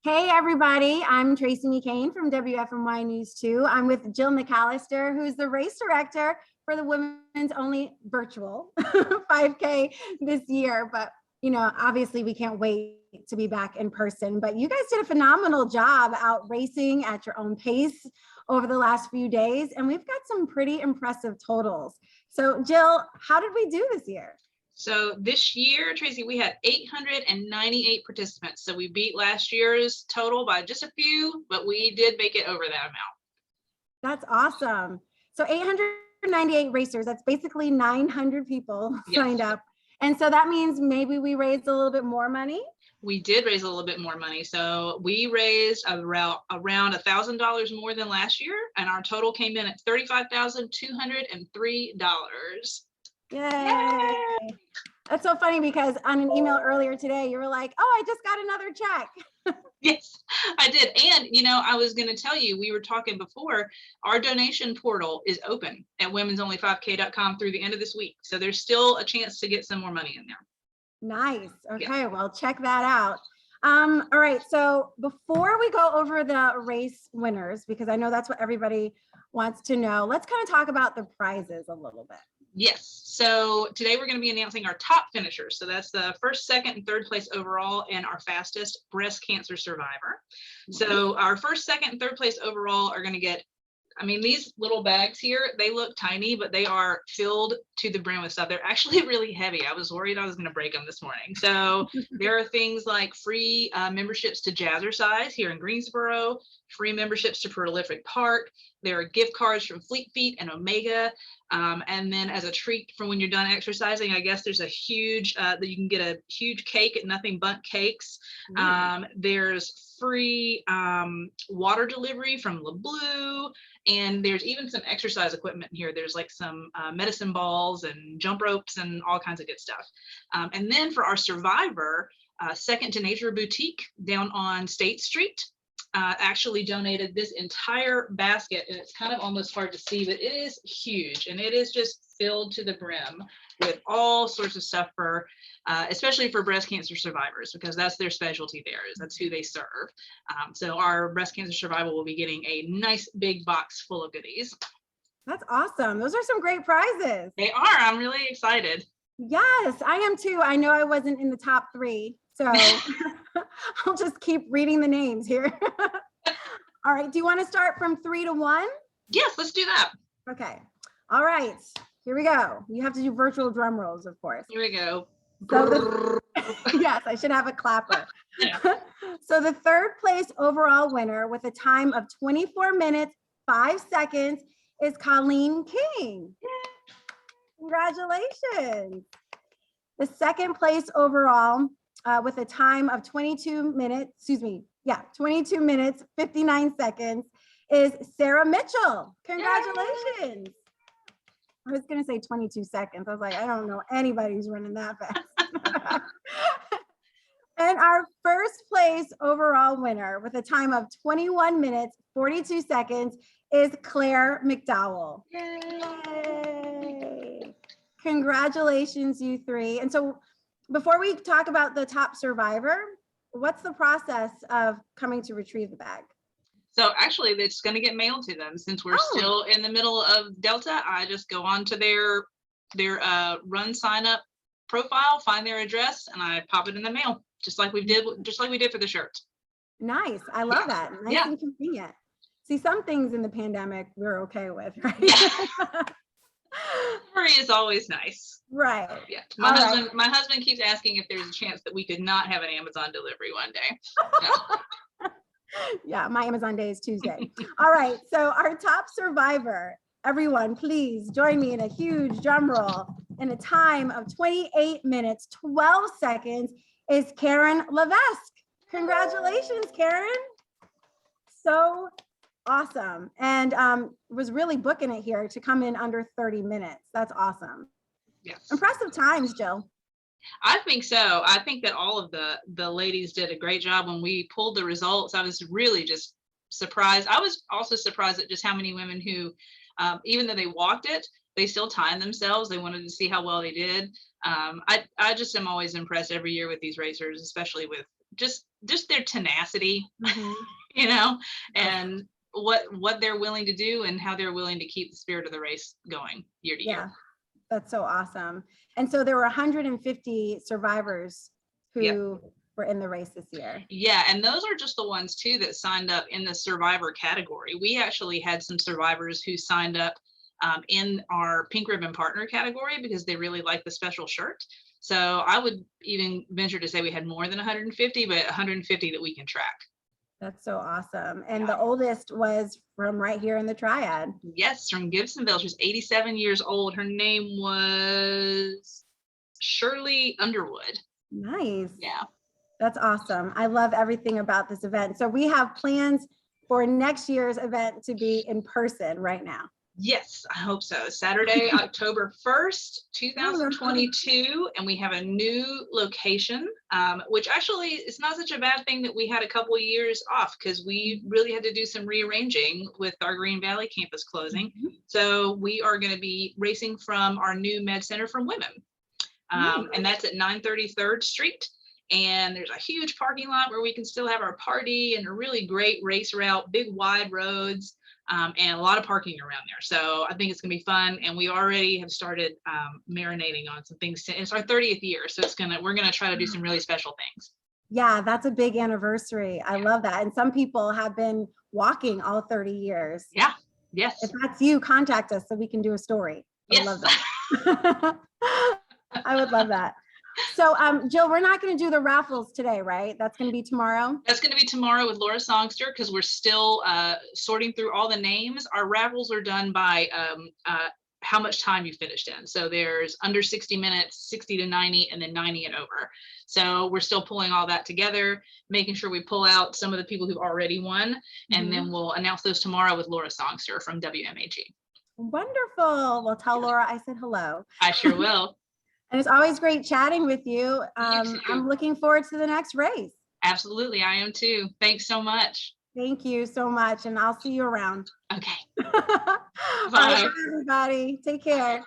Hey everybody, I'm Tracy McCain from WFMY News 2. I'm with Jill McAllister, who's the race director for the women's only virtual 5K this year. But, obviously we can't wait to be back in person. But you guys did a phenomenal job out racing at your own pace over the last few days. And we've got some pretty impressive totals. So Jill, how did we do this year? So this year, Tracy, we had 898 participants. So we beat last year's total by just a few, but we did make it over that amount. That's awesome. So 898 racers, that's basically 900 people signed up. And so that means maybe we raised a little bit more money. We did raise a little bit more money. So we raised around $1,000 more than last year. And our total came in at $35,203. Yay. That's so funny because on an email earlier today, you were like, oh, I just got another check. Yes, I did. And, I was going to tell you, we were talking before, our donation portal is open at womensonly5k.com through the end of this week. So there's still a chance to get some more money in there. Nice. Okay, well, check that out. All right. So before we go over the race winners, because I know that's what everybody wants to know, let's kind of talk about the prizes a little bit. Yes. So today we're going to be announcing our top finishers. So that's the first, second, and third place overall and our fastest breast cancer survivor. So our first, second, and third place overall are going to get, these little bags here, they look tiny, but they are filled to the brim with stuff. They're actually really heavy. I was worried I was going to break them this morning. So there are things like free memberships to Jazzercise here in Greensboro, free memberships to Prolific Park. There are gift cards from Fleet Feet and Omega. And then as a treat for when you're done exercising, I guess there's a huge, that you can get a huge cake at Nothing Bundt Cakes. There's free water delivery from LeBlue. And there's even some exercise equipment here. There's like some medicine balls and jump ropes and all kinds of good stuff. And then for our survivor, Second to Nature Boutique down on State Street actually donated this entire basket, and it's kind of almost hard to see, but it is huge and it is just filled to the brim with all sorts of stuff for especially for breast cancer survivors, because that's their specialty there, that's who they serve. So our breast cancer survivor will be getting a nice big box full of goodies. That's awesome. Those are some great prizes. They are. I'm really excited. Yes, I am too. I know I wasn't in the top 3, so I'll just keep reading the names here. All right. Do you want to start from 3 to 1? Yes, let's do that. Okay. All right. Here we go. You have to do virtual drum rolls, of course. Here we go. So yes, I should have a clapper. So the third place overall winner with a time of 24 minutes, 5 seconds is Colleen King. Congratulations. The second place overall with a time of 22 minutes, 59 seconds is Sarah Mitchell. Congratulations. Yay. I was going to say 22 seconds. I was like, I don't know anybody who's running that fast. And our first place overall winner with a time of 21 minutes, 42 seconds is Claire McDowell. Yay. Congratulations, you 3. And so before we talk about the top survivor, what's the process of coming to retrieve the bag? So actually, it's going to get mailed to them since we're still in the middle of Delta. I just go on to their run sign up profile, find their address, and I pop it in the mail, just like we did for the shirts. Nice. I love that. Nice and convenient. See, some things in the pandemic we're okay with, right? Free is always nice. Right. Yeah. My husband keeps asking if there's a chance that we could not have an Amazon delivery one day. No. Yeah, my Amazon day is Tuesday. All right. So our top survivor, everyone, please join me in a huge drum roll. In a time of 28 minutes, 12 seconds is Karen Levesque. Congratulations, Karen. So awesome. And was really booking it here to come in under 30 minutes. That's awesome. Yes. Impressive times, Jill. I think so. I think that all of the ladies did a great job. When we pulled the results, I was really just surprised. I was also surprised at just how many women who, even though they walked it, they still timed themselves. They wanted to see how well they did. I just am always impressed every year with these racers, especially with just their tenacity, Mhm. you know, and what they're willing to do and how they're willing to keep the spirit of the race going year to Yeah, year. that's so awesome. And so there were 150 survivors Yep. who were in the race this year. Yeah, and those are just the ones too that signed up in the survivor category. We actually had some survivors who signed up in our pink ribbon partner category because they really like the special shirt. So I would even venture to say we had more than 150, but 150 that we can track. That's so awesome. And Yeah. the oldest was from right here in the Triad. Yes, from Gibsonville. She was 87 years old. Her name was Shirley Underwood. Nice. Yeah. That's awesome. I love everything about this event. So we have plans for next year's event to be in person right now. Yes, I hope so. Saturday, October 1st, Oh, that's 2022, and we have a new location, which actually is not such a bad thing that we had a couple of years off because we really had to do some rearranging with our Green Valley campus closing. Mhm. So we are going to be racing from our new Med Center for Women, and that's at 930 3rd Street. And there's a huge parking lot where we can still have our party and a really great race route, big wide roads, and a lot of parking around there. So I think it's gonna be fun. And we already have started marinating on some things. It's our 30th year, so we're gonna try to do some really special things. Yeah, that's a big anniversary. I love that. And some people have been walking all 30 years. Yeah. Yes. If that's you, contact us so we can do a story. I would Yes. love that. I would love that. So, Jill, we're not going to do the raffles today, right? That's going to be tomorrow. That's going to be tomorrow with Laura Songster because we're still sorting through all the names. Our raffles are done by how much time you finished in. So there's under 60 minutes, 60 to 90, and then 90 and over. So we're still pulling all that together, making sure we pull out some of the people who've already won, and then we'll announce those tomorrow with Laura Songster from WMAG. Wonderful. Well, tell Laura I said hello. I sure will. And it's always great chatting with you. You too. I'm looking forward to the next race. Absolutely, I am too. Thanks so much. Thank you so much, and I'll see you around. Okay. All right, bye, everybody. Take care.